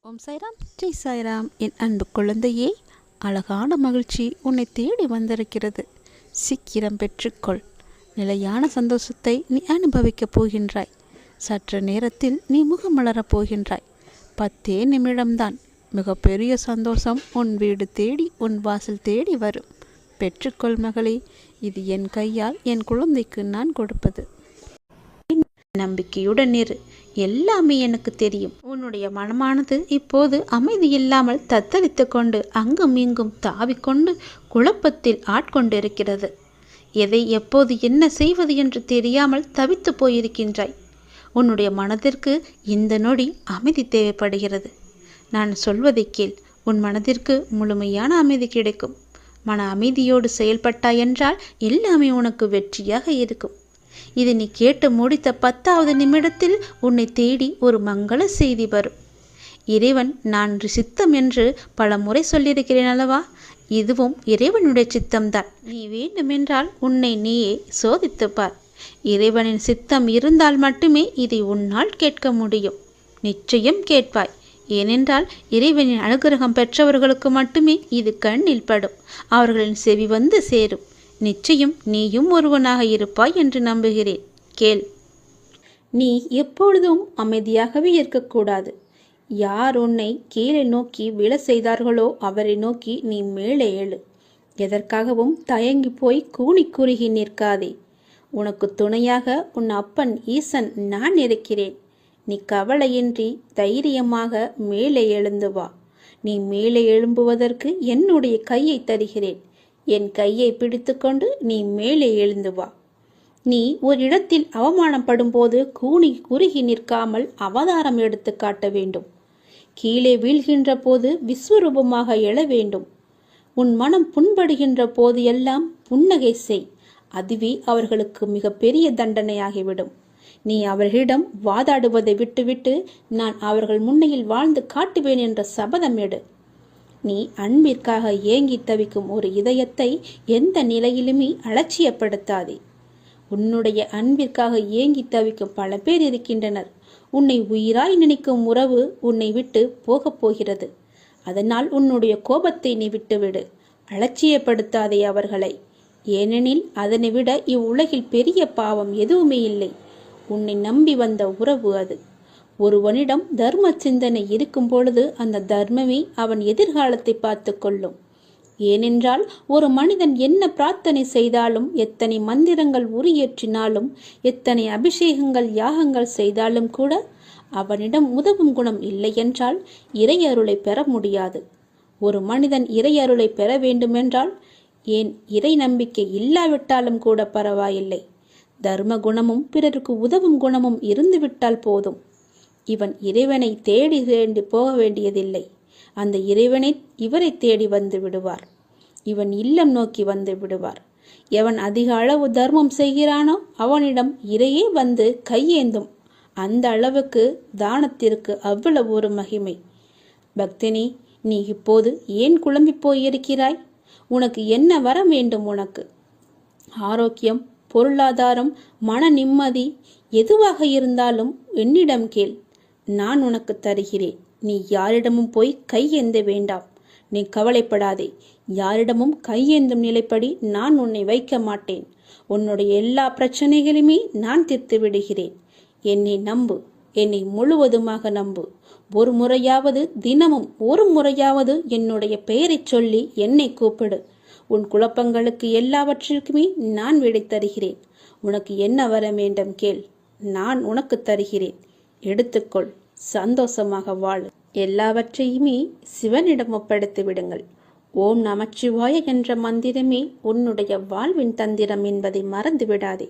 ஓம் சாய்ராம், ஜெய் சாய்ராம். என் அன்பு குழந்தையே, அழகான மகிழ்ச்சி உன்னை தேடி வந்திருக்கிறது. சீக்கிரம் பெற்றுக்கொள். நிலையான சந்தோஷத்தை நீ அனுபவிக்கப் போகின்றாய். சற்று நேரத்தில் நீ முகமலரப் போகின்றாய். 10 நிமிடம்தான். மிகப்பெரிய சந்தோஷம் உன் வீடு தேடி, உன் வாசல் தேடி வரும். பெற்றுக்கொள் மகளே. இது என் கையால் என் குழந்தைக்கு நான் கொடுப்பது. நம்பிக்கையுடன் இரு. எல்லாமே எனக்கு தெரியும். உன்னுடைய மனமானது இப்போது அமைதி இல்லாமல் தத்தளித்து கொண்டு அங்கும் இங்கும் தாவிக்கொண்டு குழப்பத்தில் ஆட்கொண்டிருக்கிறது. எதை எப்போது என்ன செய்வது என்று தெரியாமல் தவித்து போயிருக்கின்றாய். உன்னுடைய மனதிற்கு இந்த நொடி அமைதி தேவைப்படுகிறது. நான் சொல்வதை கேள். உன் மனதிற்கு முழுமையான அமைதி கிடைக்கும். மன அமைதியோடு செயல்பட்டாய் என்றால் எல்லாமே உனக்கு வெற்றியாக இருக்கும். இது நீ கேட்டு முடித்த 10வது நிமிடத்தில் உன்னை தேடி ஒரு மங்கள செய்தி வரும். இறைவன் நான் சித்தம் என்று பல முறை சொல்லியிருக்கிறேன் அல்லவா? இதுவும் இறைவனுடைய சித்தம்தான். நீ வேண்டுமென்றால் உன்னை நீயே சோதித்துப்பார். இறைவனின் சித்தம் இருந்தால் மட்டுமே இதை உன்னால் கேட்க முடியும். நிச்சயம் கேட்பாய். ஏனென்றால் இறைவனின் அனுகிரகம் பெற்றவர்களுக்கு மட்டுமே இது கண்ணில் படும். அவர்களின் செவி வந்து சேரும். நிச்சயம் நீயும் ஒருவனாக இருப்பாய் என்று நம்புகிறேன். கேள். நீ எப்பொழுதும் அமைதியாகவே இருக்கக்கூடாது. யார் உன்னை கீழே நோக்கி விழ செய்தார்களோ அவரை நோக்கி நீ மேலே எழு. எதற்காகவும் தயங்கி போய் கூனி குறுகி நிற்காதே. உனக்கு துணையாக உன் அப்பன் ஈசன் நான் இருக்கிறேன். நீ கவலையின்றி தைரியமாக மேலே எழுந்து வா. நீ மேலே எழும்புவதற்கு என்னுடைய கையை தருகிறேன். என் கையை பிடித்து கொண்டு நீ மேலே எழுந்து வா. நீ ஒரு இடத்தில் அவமானப்படும் போது கூனி குறுகி நிற்காமல் அவதாரம் எடுத்து காட்ட வேண்டும். கீழே வீழ்கின்ற போது விஸ்வரூபமாக எழ வேண்டும். உன் மனம் புண்படுகின்ற போது எல்லாம் புன்னகை செய். அதுவே அவர்களுக்கு மிக பெரிய தண்டனையாகிவிடும். நீ அவர்களிடம் வாதாடுவதை விட்டுவிட்டு நான் அவர்கள் முன்னையில் வாழ்ந்து காட்டுவேன் என்ற சபதம் எடு. நீ அன்பிற்காக ஏங்கி தவிக்கும் ஒரு இதயத்தை எந்த நிலையிலுமே அலட்சியப்படுத்தாதே. உன்னுடைய அன்பிற்காக ஏங்கி தவிக்கும் பல பேர் இருக்கின்றனர். உன்னை உயிராய் நினைக்கும் உறவு உன்னை விட்டு போகப் போகிறது. அதனால் உன்னுடைய கோபத்தை நீ விட்டுவிடு. அலட்சியப்படுத்தாதே அவர்களை. ஏனெனில் அதனை விட இவ்வுலகில் பெரிய பாவம் எதுவுமே இல்லை. உன்னை நம்பி வந்த உறவு அது. ஒருவனிடம் தர்ம சிந்தனை இருக்கும் பொழுது அந்த தர்மமே அவன் எதிர்காலத்தை பார்த்து கொள்ளும். ஏனென்றால் ஒரு மனிதன் என்ன பிரார்த்தனை செய்தாலும், எத்தனை மந்திரங்கள் உரியேற்றினாலும், எத்தனை அபிஷேகங்கள் யாகங்கள் செய்தாலும் கூட அவனிடம் உதவும் குணம் இல்லை என்றால் இறையருளை பெற முடியாது. ஒரு மனிதன் இறையருளை பெற வேண்டுமென்றால், ஏன் இறை நம்பிக்கை இல்லாவிட்டாலும் கூட பரவாயில்லை, தர்ம குணமும் பிறருக்கு உதவும் குணமும் இருந்துவிட்டால் போதும். இவன் இறைவனை தேடி போக வேண்டியதில்லை. அந்த இறைவனை இவரை தேடி வந்து விடுவார். இவன் இல்லம் நோக்கி வந்து விடுவார். எவன் அதிக அளவு தர்மம் செய்கிறானோ அவனிடம் இறையே வந்து கையேந்தும். அந்த அளவுக்கு தானத்திற்கு அவ்வளவு ஒரு மகிமை. பக்தினி, நீ இப்போது ஏன் குழம்பி போயிருக்கிறாய்? உனக்கு என்ன வர வேண்டும்? உனக்கு ஆரோக்கியம், பொருளாதாரம், மன நிம்மதி எதுவாக இருந்தாலும் என்னிடம் கேள். நான் உனக்கு தருகிறேன். நீ யாரிடமும் போய் கையேந்த வேண்டாம். நீ கவலைப்படாதே. யாரிடமும் கையேந்தும் நிலைப்படி நான் உன்னை வைக்க மாட்டேன். உன்னுடைய எல்லா பிரச்சனைகளுமே நான் தீர்த்து விடுகிறேன். என்னை நம்பு. என்னை முழுவதுமாக நம்பு. ஒரு முறையாவது, தினமும் ஒரு முறையாவது என்னுடைய பெயரை சொல்லி என்னை கூப்பிடு. உன் குழப்பங்களுக்கு எல்லாவற்றிற்குமே நான் விடை தருகிறேன். உனக்கு என்ன வர வேண்டும் கேள். நான் உனக்கு தருகிறேன். எடுத்துக்கொள். சந்தோஷமாக வாழ். எல்லாவற்றையுமே சிவனிடம் ஒப்படைத்து விடுங்கள். ஓம் நமச்சிவாய என்ற மந்திரமே உன்னுடைய வாழ்வின் தந்திரம் என்பதை மறந்து விடாதே.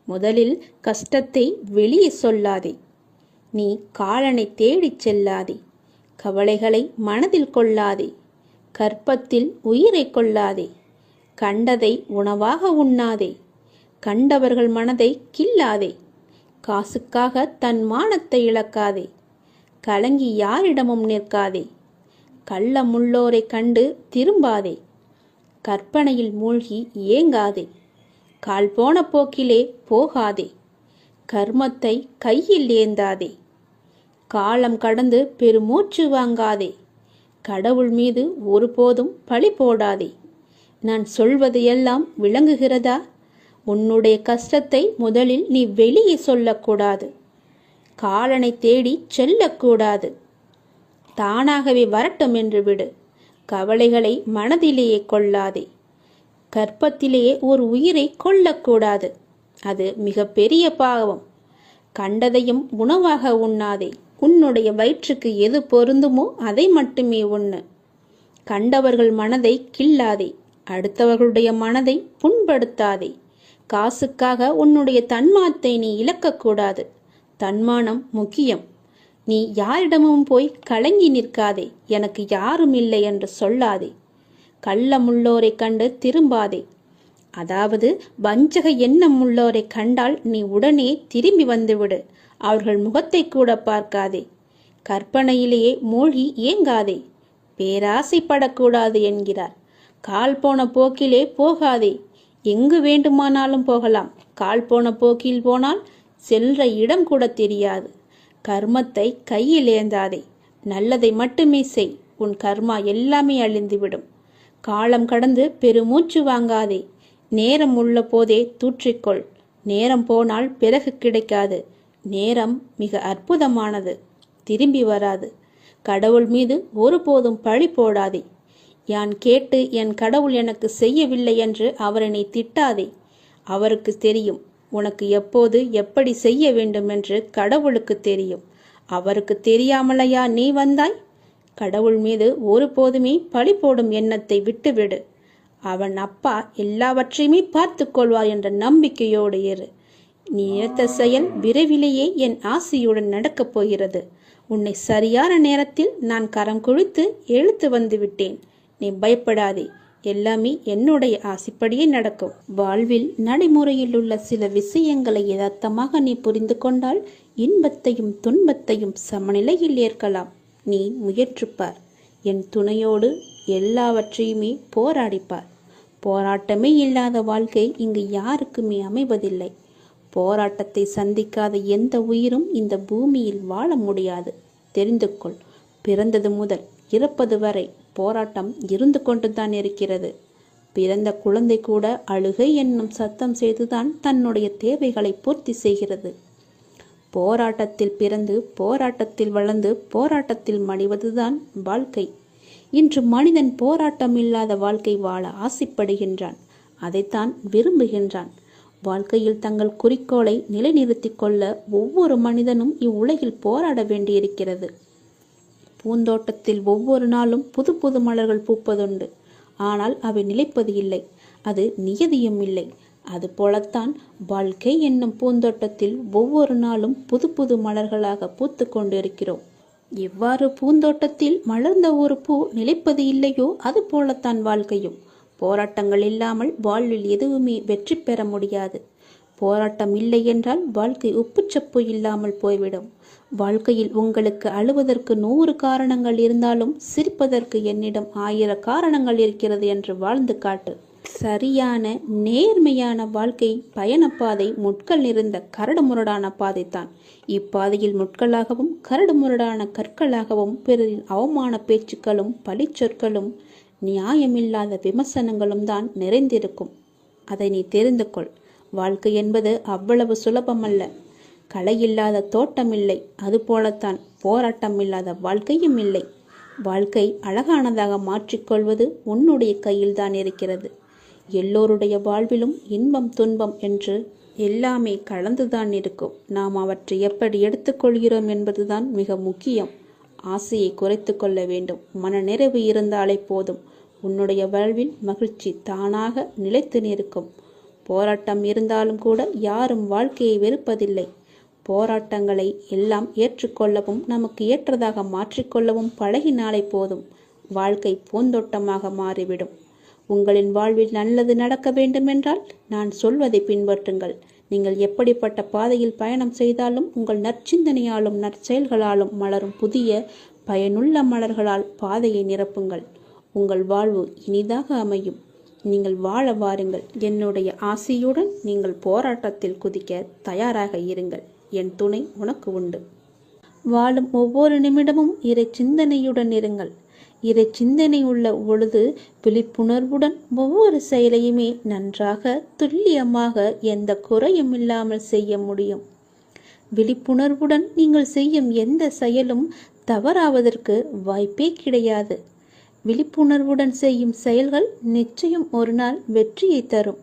முதலில் கஷ்டத்தை வெளியே சொல்லாதே. நீ காலனை தேடிச் செல்லாதே. கவலைகளை மனதில் கொள்ளாதே. கற்பத்தில் உயிரை கொள்ளாதே. கண்டதை உணவாக உண்ணாதே. கண்டவர்கள் மனதை கில்லாதே. காசுக்காக தன் மானத்தை இழக்காதே. கலங்கி யாரிடமும் நிற்காதே. கள்ளமுள்ளோரை கண்டு திரும்பாதே. கற்பனையில் மூழ்கி ஏங்காதே. கால் போன போக்கிலே போகாதே. கர்மத்தை கையில் ஏந்தாதே. காலம் கடந்து பெருமூச்சு வாங்காதே. கடவுள் மீது ஒருபோதும் பழி போடாதே. நான் சொல்வது எல்லாம் விளங்குகிறதா? உன்னுடைய கஷ்டத்தை முதலில் நீ வெளியே சொல்லக்கூடாது. காலனை தேடி செல்லக்கூடாது. தானாகவே வரட்டும் என்று விடு. கவலைகளை மனதிலேயே கொள்ளாதே. கர்ப்பத்திலேயே ஒரு உயிரை கொல்லக்கூடாது. அது மிக பெரிய பாவம். கண்டதையும் உணவாக உண்ணாதே. உன்னுடைய வயிற்றுக்கு எது பொருந்துமோ அதை மட்டுமே உண்ணு. கண்டவர்கள் மனதை கிள்ளாதே. அடுத்தவர்களுடைய மனதை புண்படுத்தாதே. காசுக்காக உன்னுடைய தன்மானத்தை நீ இழக்கக்கூடாது. தன்மானம் முக்கியம். நீ யாரிடமும் போய் கலங்கி நிற்காதே. எனக்கு யாரும் இல்லை என்று சொல்லாதே. கள்ளமுள்ளோரை கண்டு திரும்பாதே. அதாவது வஞ்சக எண்ணம் உள்ளோரை கண்டால் நீ உடனே திரும்பி வந்துவிடு. அவர்கள் முகத்தை கூட பார்க்காதே. கற்பனையிலேயே மூழ்கி ஏங்காதே. பேராசைப்படக்கூடாது என்கிறார். கால் போன போக்கிலே போகாதே. எங்கு வேண்டுமானாலும் போகலாம். கால் போன போக்கில் போனால் செல்ற இடம் கூட தெரியாது. கர்மத்தை கையில் ஏந்தாதே. நல்லதை மட்டுமே செய். உன் கர்மா எல்லாமே அழிந்துவிடும். காலம் கடந்து பெருமூச்சு வாங்காதே. நேரம் உள்ள போதே தூற்றிக்கொள். நேரம் போனால் பிறகு கிடைக்காது. நேரம் மிக அற்புதமானது, திரும்பி வராது. கடவுள் மீது ஒருபோதும் பழி போடாதே. யான் கேட்டு என் கடவுள் எனக்கு செய்யவில்லை என்று அவரை நீ திட்டாதே. அவருக்கு தெரியும் உனக்கு எப்போது எப்படி செய்ய வேண்டும் என்று. கடவுளுக்கு தெரியும். அவருக்கு தெரியாமலையா நீ வந்தாய்? கடவுள் மீது ஒருபோதுமே பழி போடும் எண்ணத்தை விட்டுவிடு. அவன் அப்பா எல்லாவற்றையுமே பார்த்து கொள்வார் என்ற நம்பிக்கையோடு இரு. நீ நினைத்த செயல் விரைவிலேயே என் ஆசையுடன் நடக்கப் போகிறது. உன்னை சரியான நேரத்தில் நான் கரம் குழித்து இழுத்து வந்து விட்டேன். நீ பயப்படாதே. எல்லாமே என்னுடைய ஆசைப்படியே நடக்கும். வாழ்வில் நடைமுறையில் உள்ள சில விஷயங்களை யதார்த்தமாக நீ புரிந்து கொண்டால் இன்பத்தையும் துன்பத்தையும் சமநிலையில் ஏற்கலாம். நீ முயற்றுப்பார். என் துணையோடு எல்லாவற்றையுமே போராடிப்பார். போராட்டமே இல்லாத வாழ்க்கை இங்கு யாருக்குமே அமைவதில்லை. போராட்டத்தை சந்திக்காத எந்த உயிரும் இந்த பூமியில் வாழ முடியாது. தெரிந்து கொள். பிறந்தது முதல் இறப்பது வரை போராட்டம் இருந்து கொண்டுதான் இருக்கிறது. பிறந்த குழந்தை கூட அழுகை என்னும் சத்தம் செய்துதான் தன்னுடைய தேவைகளை பூர்த்தி செய்கிறது. போராட்டத்தில் பிறந்து போராட்டத்தில் வளர்ந்து போராட்டத்தில் மடிவதுதான் வாழ்க்கை. இன்று மனிதன் போராட்டம் இல்லாத வாழ்க்கை வாழ ஆசைப்படுகின்றான். அதைத்தான் விரும்புகின்றான். வாழ்க்கையில் தங்கள் குறிக்கோளை நிலைநிறுத்தி கொள்ள ஒவ்வொரு மனிதனும் இவ்வுலகில் போராட வேண்டியிருக்கிறது. பூந்தோட்டத்தில் ஒவ்வொரு நாளும் புது புது மலர்கள் பூப்பதுண்டு. ஆனால் அவை நிலைப்பது இல்லை. அது நியதியும் இல்லை. அதுபோலத்தான் வாழ்க்கை என்னும் பூந்தோட்டத்தில் ஒவ்வொரு நாளும் புது புது மலர்களாக பூத்து கொண்டிருக்கிறோம். எவ்வாறு பூந்தோட்டத்தில் மலர்ந்த ஒரு பூ நிலைப்பது இல்லையோ அது போலத்தான் வாழ்க்கையும். போராட்டங்கள் இல்லாமல் வாழ்வில் எதுவுமே வெற்றி பெற முடியாது. போராட்டம் இல்லை என்றால் வாழ்க்கை உப்புச்சப்பு இல்லாமல் போய்விடும். வாழ்க்கையில் உங்களுக்கு அழுவதற்கு 100 காரணங்கள் இருந்தாலும் சிரிப்பதற்கு என்னிடம் 1000 காரணங்கள் இருக்கிறது என்று வாழ்ந்து காட்டு. சரியான நேர்மையான வாழ்க்கை பயணப்பாதை முட்கள் நிறைந்த கரடுமுரடான பாதைத்தான். இப்பாதையில் முட்களாகவும் கரடுமுரடான கற்களாகவும் பிறரின் அவமான பேச்சுக்களும் பழிச்சொற்களும் நியாயமில்லாத விமர்சனங்களும் தான் நிறைந்திருக்கும். அதை நீ தெரிந்து கொள். வாழ்க்கை என்பது அவ்வளவு சுலபமல்ல. களை இல்லாத தோட்டம் இல்லை. அதுபோலத்தான் போராட்டம் இல்லாத வாழ்க்கையும் இல்லை. வாழ்க்கை அழகானதாக மாற்றிக்கொள்வது உன்னுடைய கையில்தான் இருக்கிறது. எல்லோருடைய வாழ்விலும் இன்பம் துன்பம் என்று எல்லாமே கலந்துதான் இருக்கும். நாம் அவற்றை எப்படி எடுத்துக்கொள்கிறோம் என்பதுதான் மிக முக்கியம். ஆசையை குறைத்து கொள்ள வேண்டும். மன நிறைவு இருந்தாலே போதும். உன்னுடைய வாழ்வில் மகிழ்ச்சி தானாக நிலைத்து நிற்கும். போராட்டம் இருந்தாலும் கூட யாரும் வாழ்க்கையை வெறுப்பதில்லை. போராட்டங்களை எல்லாம் ஏற்றுக்கொள்ளவும் நமக்கு ஏற்றதாக மாற்றிக்கொள்ளவும் பழகினாலே போதும். வாழ்க்கை பூந்தோட்டமாக மாறிவிடும். உங்களின் வாழ்வில் நல்லது நடக்க வேண்டுமென்றால் நான் சொல்வதை பின்பற்றுங்கள். நீங்கள் எப்படிப்பட்ட பாதையில் பயணம் செய்தாலும் உங்கள் நற்சிந்தனையாலும் நற்செயல்களாலும் மலரும் புதிய பயனுள்ள மலர்களால் பாதையை நிரப்புங்கள். உங்கள் வாழ்வு இனிதாக அமையும். நீங்கள் வாழ வாருங்கள். என்னுடைய ஆசையுடன் நீங்கள் போராட்டத்தில் குதிக்க தயாராக இருங்கள். என் துணை உனக்கு உண்டு. வாழும் ஒவ்வொரு நிமிடமும் இறை சிந்தனையுடன் இருங்கள். இறை சிந்தனை உள்ள பொழுது விழிப்புணர்வுடன் ஒவ்வொரு செயலையுமே நன்றாக துல்லியமாக எந்த குறையும் இல்லாமல் செய்ய முடியும். விழிப்புணர்வுடன் நீங்கள் செய்யும் எந்த செயலும் தவறாவதற்கு வாய்ப்பே கிடையாது. விழிப்புணர்வுடன் செய்யும் செயல்கள் நிச்சயம் ஒரு நாள் வெற்றியை தரும்.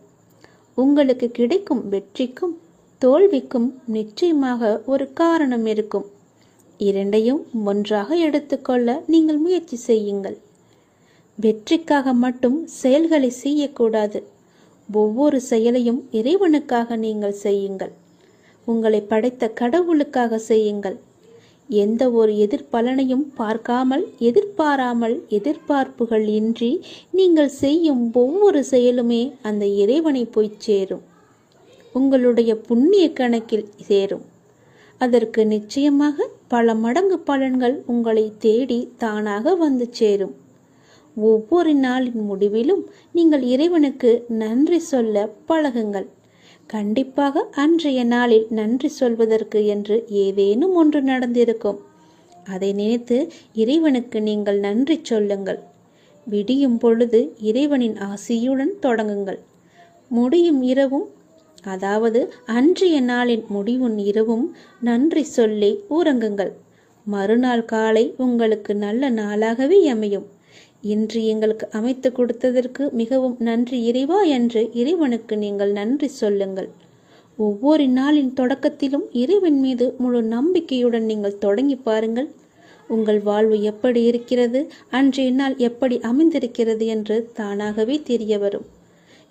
உங்களுக்கு கிடைக்கும் வெற்றிக்கும் தோல்விக்கும் நிச்சயமாக ஒரு காரணம் இருக்கும். இரண்டையும் ஒன்றாக எடுத்துக்கொள்ள நீங்கள் முயற்சி செய்யுங்கள். வெற்றிக்காக மட்டும் செயல்களை செய்யக்கூடாது. ஒவ்வொரு செயலையும் இறைவனுக்காக நீங்கள் செய்யுங்கள். உங்களை படைத்த கடவுளுக்காக செய்யுங்கள். எந்த ஒரு எதிர்பலனையும் பார்க்காமல் எதிர்பாராமல் எதிர்பார்ப்புகள் இன்றி நீங்கள் செய்யும் ஒவ்வொரு செயலுமே அந்த இறைவனை போய் சேரும். உங்களுடைய புண்ணிய கணக்கில் சேரும். அதற்கு நிச்சயமாக பல மடங்கு பலன்கள் உங்களை தேடி தானாக வந்து சேரும். ஒவ்வொரு நாளின் முடிவிலும் நீங்கள் இறைவனுக்கு நன்றி சொல்ல பழகுங்கள். கண்டிப்பாக அன்றைய நாளில் நன்றி சொல்வதற்கு என்று ஏதேனும் ஒன்று நடந்திருக்கும். அதை நினைத்து இறைவனுக்கு நீங்கள் நன்றி சொல்லுங்கள். விடியும் பொழுது இறைவனின் ஆசியுடன் தொடங்குங்கள். முடியும் இரவும், அதாவது அன்றைய நாளின் முடிவும் இரவும் நன்றி சொல்லி உறங்குங்கள். மறுநாள் காலை உங்களுக்கு நல்ல நாளாகவே அமையும். இன்று எங்களுக்கு அமைத்து கொடுத்ததற்கு மிகவும் நன்றி இறைவா என்று இறைவனுக்கு நீங்கள் நன்றி சொல்லுங்கள். ஒவ்வொரு நாளின் தொடக்கத்திலும் இறைவன் மீது முழு நம்பிக்கையுடன் நீங்கள் தொடங்கி பாருங்கள். உங்கள் வாழ்வு எப்படி இருக்கிறது, அன்றைய நாள் எப்படி அமைந்திருக்கிறது என்று தானாகவே தெரிய வரும்.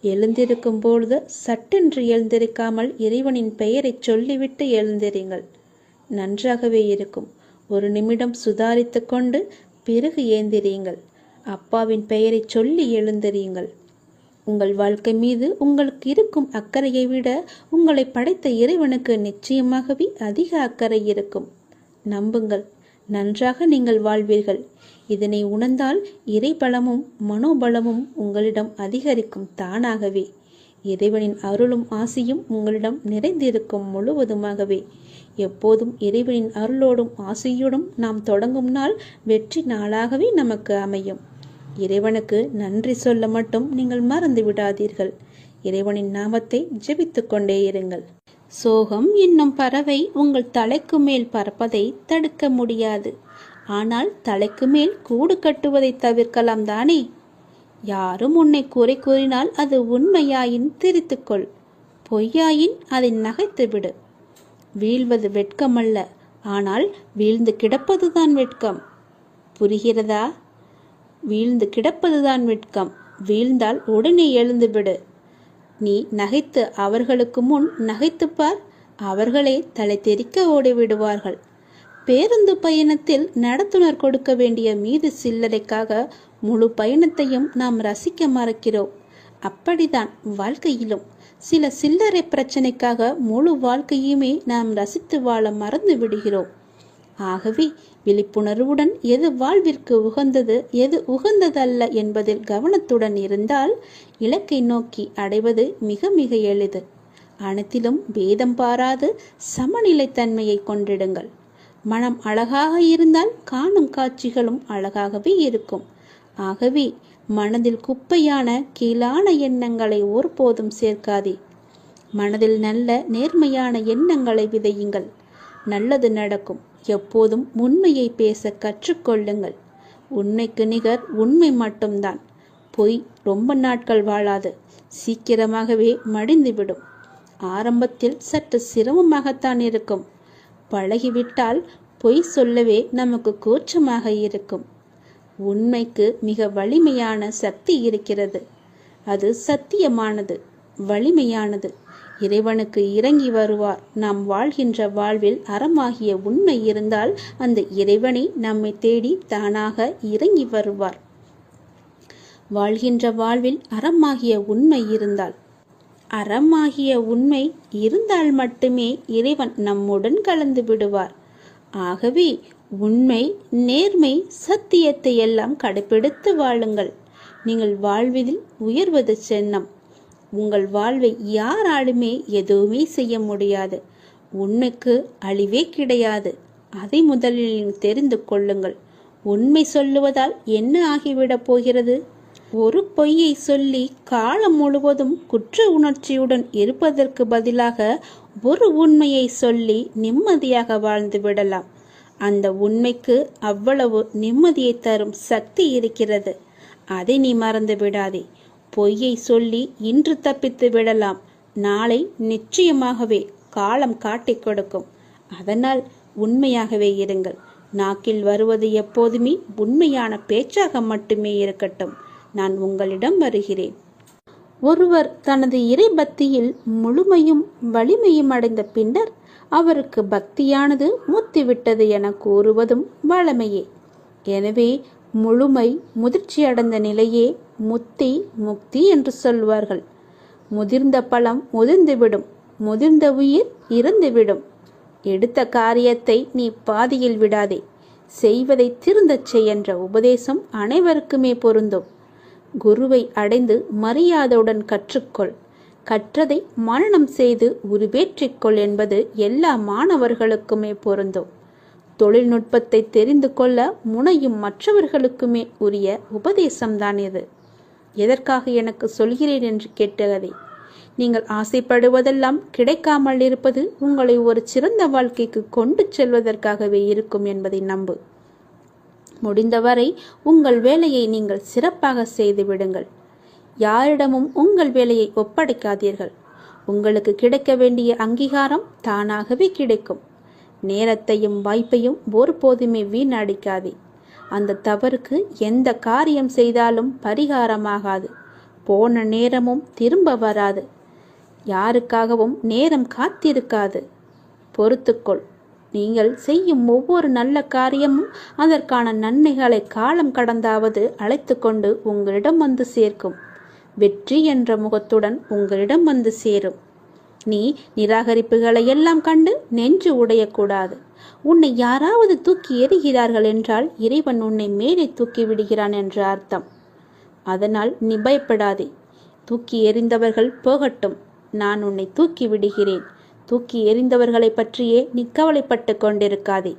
எழுந்திருக்கும் பொழுது சட்டென்று எழுந்திருக்காமல் இறைவனின் பெயரை சொல்லிவிட்டு எழுந்திருங்கள். நன்றாகவே இருக்கும். ஒரு நிமிடம் சுதாரித்து கொண்டு பிறகு ஏந்திரியுங்கள். அப்பாவின் பெயரை சொல்லி எழுந்திரியுங்கள். உங்கள் வாழ்க்கை மீது உங்களுக்கு இருக்கும் அக்கறையை விட உங்களை படைத்த இறைவனுக்கு நிச்சயமாகவே அதிக அக்கறை இருக்கும். நம்புங்கள், நன்றாக நீங்கள் வாழ்வீர்கள். இதனை உணர்ந்தால் இறைபலமும் மனோபலமும் உங்களிடம் அதிகரிக்கும் தானாகவே. இறைவனின் அருளும் ஆசியும் உங்களிடம் நிறைந்திருக்கும் முழுவதுமாகவே. எப்போதும் இறைவனின் அருளோடும் ஆசியோடும் நாம் தொடங்கும் நாள் வெற்றி நாளாகவே நமக்கு அமையும். இறைவனுக்கு நன்றி சொல்ல மட்டும் நீங்கள் மறந்து விடாதீர்கள். இறைவனின் நாமத்தை ஜெபித்து கொண்டே இருங்கள். சோகம் என்னும் பறவை உங்கள் தலைக்கு மேல் பறப்பதை தடுக்க முடியாது. ஆனால் தலைக்கு மேல் கூடு கட்டுவதை தவிர்க்கலாம் தானே? யாரும் உன்னை குறை கூறினால் அது உண்மையாயின் திரித்துக்கொள், பொய்யாயின் அதை நகைத்து விடு. வீழ்வது வெட்கமல்ல, ஆனால் வீழ்ந்து கிடப்பதுதான் வெட்கம். புரிகிறதா? வீழ்ந்து கிடப்பதுதான் வெட்கம். வீழ்ந்தால் உடனே எழுந்துவிடு. நீ நகைத்து அவர்களுக்கு முன் நகைத்துப்பார், அவர்களே தலை தெறிக்க ஓடிவிடுவார்கள். பேருந்து பயணத்தில் நடத்துனர் கொடுக்க வேண்டிய மீது சில்லறைக்காக முழு பயணத்தையும் நாம் ரசிக்க மறக்கிறோம். அப்படிதான் வாழ்க்கையிலும் சில சில்லறை பிரச்சனைக்காக முழு வாழ்க்கையுமே நாம் ரசித்து வாழ மறந்து விடுகிறோம். ஆகவே விழிப்புணர்வுடன் எது வாழ்விற்கு உகந்தது, எது உகந்ததல்ல என்பதில் கவனத்துடன் இருந்தால் இலக்கை நோக்கி அடைவது மிக மிக எளிது. அனைத்திலும் பேதம் பாராது சமநிலைத்தன்மையை கொண்டிடுங்கள். மனம் அழகாக இருந்தால் காணும் காட்சிகளும் அழகாகவே இருக்கும். ஆகவே மனதில் குப்பையான கீழான எண்ணங்களை ஒருபோதும் சேர்க்காதே. மனதில் நல்ல நேர்மையான எண்ணங்களை விதையுங்கள். நல்லது நடக்கும். எப்போதும் உண்மையை பேச கற்றுக்கொள்ளுங்கள். உண்மைக்கு நிகர் உண்மை மட்டும்தான். பொய் ரொம்ப நாட்கள் வாழாது, சீக்கிரமாகவே மடிந்துவிடும். ஆரம்பத்தில் சற்று சிரமமாகத்தான் இருக்கும். பழகிவிட்டால் பொய் சொல்லவே நமக்கு கூச்சமாக இருக்கும். உண்மைக்கு மிக வலிமையான சக்தி இருக்கிறது. அது சத்தியமானது, வலிமையானது. இறைவனுக்கு இறங்கி வருவார். நாம் வாழ்கின்ற வாழ்வில் அறமாகிய உண்மை இருந்தால் அந்த இறைவனை நம்மை தேடி தானாக இறங்கி வருவார். வாழ்கின்ற வாழ்வில் அறமாகிய உண்மை இருந்தால், அறமாகிய உண்மை இருந்தால் மட்டுமே இறைவன் நம்முடன் கலந்து விடுவார். ஆகவே உண்மை, நேர்மை, சத்தியத்தை எல்லாம் கடைபிடித்து வாழுங்கள். நீங்கள் வாழ்வதில் உயர்வது சின்னம். உங்கள் வாழ்வை யாராலுமே எதுவுமே செய்ய முடியாது. உண்மைக்கு அழிவே கிடையாது. அதை முதலில் தெரிந்து கொள்ளுங்கள். உண்மை சொல்லுவதால் என்ன ஆகிவிடப் போகிறது? ஒரு பொய்யை சொல்லி காலம் முழுவதும் குற்ற உணர்ச்சியுடன் இருப்பதற்கு பதிலாக ஒரு உண்மையை சொல்லி நிம்மதியாக வாழ்ந்து விடலாம். அந்த உண்மைக்கு அவ்வளவு நிம்மதியை தரும் சக்தி இருக்கிறது. அதை நீ மறந்து விடாதே. பொய்யை சொல்லி இன்று தப்பித்து விடலாம், நாளை நிச்சயமாகவே காலம் காட்டிக் கொடுக்கும். அதனால் உண்மையாகவே இருங்கள். நாக்கில் வருவது எப்போதுமே உண்மையான பேச்சாக மட்டுமே இருக்கட்டும். நான் உங்களிடம் வருகிறேன். ஒருவர் தனது இறை பக்தியில் முழுமையும் வலிமையும் அடைந்த பின்னர் அவருக்கு பக்தியானது முத்திவிட்டது என கூறுவதும் வழமையே. எனவே முழுமை முதிர்ச்சி அடைந்த நிலையே முக்தி என்று சொல்வார்கள். முதிர்ந்த பழம் முதிர்ந்துவிடும், முதிர்ந்த உயிர் இறந்துவிடும். எடுத்த காரியத்தை நீ பாதியில் விடாதே. செய்வதை திருந்தச் செய் என்ற உபதேசம் அனைவருக்குமே பொருந்தும். குருவை அடைந்து மரியாதையுடன் கற்றுக்கொள். கற்றதை மனனம் செய்து உருவேற்றிக்கொள் என்பது எல்லா மாணவர்களுக்குமே பொருந்தும். தொழில்நுட்பத்தை தெரிந்து கொள்ள முனையும் மற்றவர்களுக்குமே உரிய உபதேசம்தான் இது. எதற்காக எனக்கு சொல்கிறேன் என்று கேட்டதை, நீங்கள் ஆசைப்படுவதெல்லாம் கிடைக்காமல் இருப்பது உங்களை ஒரு சிறந்த வாழ்க்கைக்கு கொண்டு செல்வதற்காகவே இருக்கும் என்பதை நம்பு. முடிந்தவரை உங்கள் வேலையை நீங்கள் சிறப்பாக செய்து விடுங்கள். யாரிடமும் உங்கள் வேலையை ஒப்படைக்காதீர்கள். உங்களுக்கு கிடைக்க வேண்டிய அங்கீகாரம் தானாகவே கிடைக்கும். நேரத்தையும் வாய்ப்பையும் ஒருபோதுமே வீணடிக்காதே. அந்த தவறுக்கு எந்த காரியம் செய்தாலும் பரிகாரமாகாது. போன நேரமும் திரும்ப வராது. யாருக்காகவும் நேரம் காத்திருக்காது. பொறுத்துக்கொள். நீங்கள் செய்யும் ஒவ்வொரு நல்ல காரியமும் அதற்கான நன்மைகளை காலம் கடந்தாவது அழைத்து கொண்டு உங்களிடம் வந்து சேர்க்கும். வெற்றி என்ற முகத்துடன் உங்களிடம் வந்து சேரும். நீ நிராகரிப்புகளை எல்லாம் கண்டு நெஞ்சு உடையக்கூடாது. உன்னை யாராவது தூக்கி எறிகிறார்கள் என்றால் இறைவன் உன்னை மேலே தூக்கி விடுகிறான் என்று அர்த்தம். அதனால் நீ பயப்படாதே. தூக்கி எறிந்தவர்கள் போகட்டும், நான் உன்னை தூக்கி விடுகிறேன். தூக்கி எறிந்தவர்களை பற்றியே நீ கவலைப்பட்டு கொண்டிருக்காதே.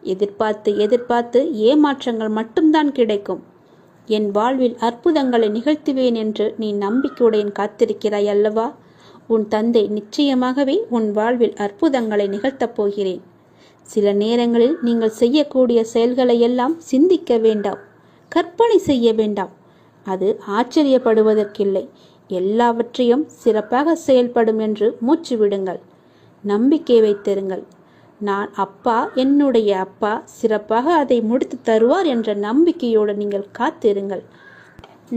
எதிர்பார்த்து ஏமாற்றங்கள் மட்டும்தான் கிடைக்கும். என் வாழ்வில் அற்புதங்களை நிகழ்த்துவேன் என்று நீ நம்பிக்கையுடன் காத்திருக்கிறாய் அல்லவா? உன் தந்தை நிச்சயமாகவே உன் வாழ்வில் அற்புதங்களை நிகழ்த்தப் போகிறேன். சில நேரங்களில் நீங்கள் செய்யக்கூடிய செயல்களை எல்லாம் சிந்திக்க வேண்டாம், கற்பனை செய்ய வேண்டாம். அது ஆச்சரியப்படுவதற்கில்லை. எல்லாவற்றையும் சிறப்பாக செயல்படும் என்று மூச்சு விடுங்கள். நம்பிக்கை வைத்திருங்கள். நான் அப்பா, என்னுடைய அப்பா சிறப்பாக அதை முடித்து தருவார் என்ற நம்பிக்கையோடு நீங்கள் காத்திருங்கள்.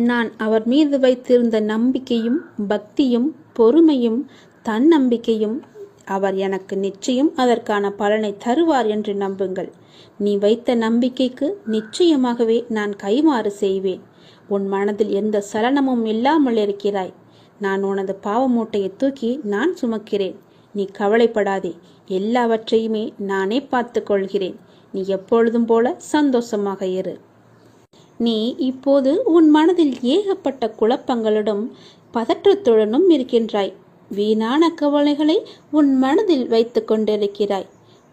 நான் அவர் மீது வைத்திருந்த நம்பிக்கையும் பக்தியும் பொறுமையும் தன்னம்பிக்கையும் அவர் எனக்கு நிச்சயம் அதற்கான பலனை தருவார் என்று நம்புங்கள். நீ வைத்த நம்பிக்கைக்கு நிச்சயமாகவே நான் கைமாறு செய்வேன். உன் மனதில் எந்த சலனமும் இல்லாமல் இருக்கிறாய். நான் உனது பாவ மூட்டையை தூக்கி நான் சுமக்கிறேன். நீ கவலைப்படாதே. எல்லாவற்றையுமே நானே பார்த்து கொள்கிறேன். நீ எப்பொழுதும் போல சந்தோஷமாக இரு. நீ இப்போது உன் மனதில் ஏகப்பட்ட குழப்பங்களுடன் பதற்றத்துடனும் இருக்கின்றாய். வீணான கவலைகளை உன் மனதில் வைத்து கொண்டிருக்கிறாய்.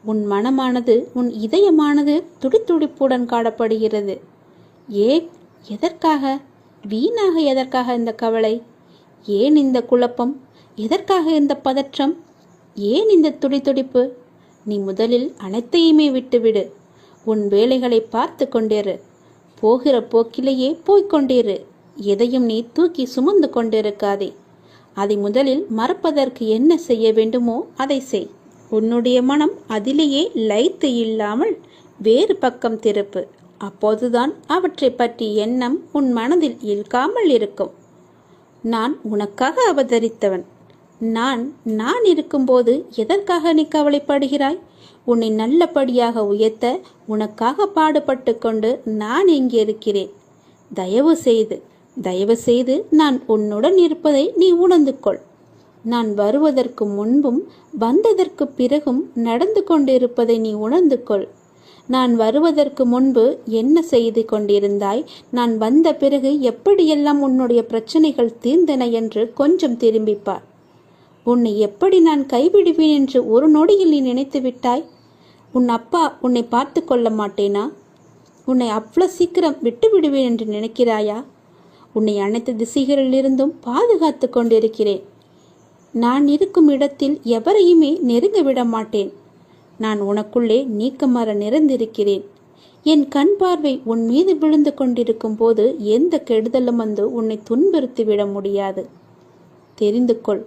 உன் மனமானது, உன் இதயமானது துடித்துடிப்புடன் காணப்படுகிறது. எதற்காக? வீணாக எதற்காக இந்த கவலை? ஏன் இந்த குழப்பம்? எதற்காக இந்த பதற்றம்? ஏன் இந்த துடித்துடிப்பு? நீ முதலில் அனைத்தையுமே விட்டுவிடு. உன் வேலைகளை பார்த்து கொண்டிரு. போகிற போக்கிலேயே போய்கொண்டிரு. எதையும் நீ தூக்கி சுமந்து கொண்டிருக்காதே. அதை முதலில் மறப்பதற்கு என்ன செய்ய வேண்டுமோ அதை செய். உன்னுடைய மனம் அதிலேயே லயித்து இல்லாமல் வேறு பக்கம் திருப்பு. அப்போதுதான் அவற்றை பற்றி எண்ணம் உன் மனதில் இழுக்காமல் இருக்கும். நான் உனக்காக அவதரித்தவன். நான் இருக்கும்போது எதற்காக நீ கவலைப்படுகிறாய்? உன்னை நல்லபடியாக உயர்த்த உனக்காக பாடுபட்டு கொண்டு நான் இங்கே இருக்கிறேன். தயவு செய்து நான் உன்னுடன் இருப்பதை நீ உணர்ந்து கொள். நான் வருவதற்கு முன்பும் வந்ததற்கு பிறகும் நடந்து கொண்டிருப்பதை நீ உணர்ந்து கொள். நான் வருவதற்கு முன்பு என்ன செய்து கொண்டிருந்தாய், நான் வந்த பிறகு எப்படியெல்லாம் உன்னுடைய பிரச்சனைகள் தீர்ந்தன என்று கொஞ்சம் திரும்பிப்பார். உன்னை எப்படி நான் கைவிடுவேன் என்று ஒரு நொடியில் நீ நினைத்து விட்டாய்? உன் அப்பா உன்னை பார்த்து கொள்ள மாட்டேனா? உன்னை அவ்வளோ சீக்கிரம் விட்டு விடுவேன் என்று நினைக்கிறாயா? உன்னை அனைத்து திசைகளிலிருந்தும் பாதுகாத்து கொண்டிருக்கிறேன். நான் இருக்கும் இடத்தில் எவரையுமே நெருங்க விட மாட்டேன். நான் உனக்குள்ளே நீக்கமர நிறைந்திருக்கிறேன். என் கண் பார்வை உன் மீது விழுந்து கொண்டிருக்கும் போது எந்த கெடுதலும் வந்து உன்னை துன்புறுத்திவிட முடியாது. தெரிந்து கொள்,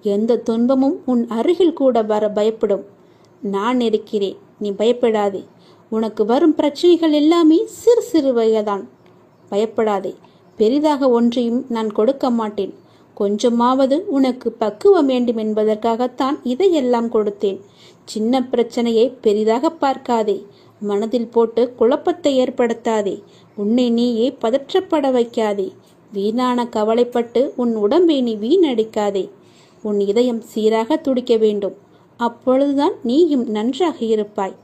எந்த துன்பமும் உன் அருகில் கூட வர பயப்படும். நான் இருக்கிறேன், நீ பயப்படாதே. உனக்கு வரும் பிரச்சனைகள் எல்லாமே சிறு சிறுவைதான். பயப்படாதே. பெரிதாக ஒன்றையும் நான் கொடுக்க மாட்டேன். கொஞ்சமாவது உனக்கு பக்குவம் வேண்டும் என்பதற்காகத்தான் இதையெல்லாம் கொடுத்தேன். சின்ன பிரச்சனையை பெரிதாக பார்க்காதே. மனதில் போட்டு குழப்பத்தை ஏற்படுத்தாதே. உன்னை நீயே பதற்றப்பட வைக்காதே. வீணான கவலைப்பட்டு உன் உடம்பை நீ வீணடிக்காதே. உன் இதயம் சீராக துடிக்க வேண்டும். அப்பொழுதுதான் நீயும் நன்றாக இருப்பாய்.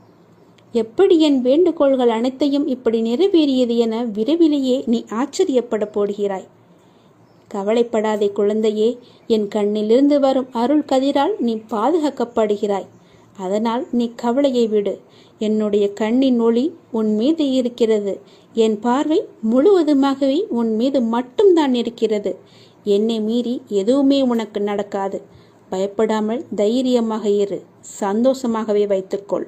எப்படி என் வேண்டுகோள்கள் அனைத்தையும் இப்படி நிறைவேறியது என விரைவிலேயே நீ ஆச்சரியப்பட போடுகிறாய். கவலைப்படாதே குழந்தையே. என் கண்ணிலிருந்து வரும் அருள் கதிரால் நீ பாதுகாக்கப்படுகிறாய். அதனால் நீ கவலையை விடு. என்னுடைய கண்ணின் ஒளி உன் மீது இருக்கிறது. என் பார்வை முழுவதுமாகவே உன் மீது மட்டும்தான் இருக்கிறது. என்னை மீறி எதுவுமே உனக்கு நடக்காது. பயப்படாமல் தைரியமாக இரு. சந்தோஷமாகவே வைத்துக்கொள்.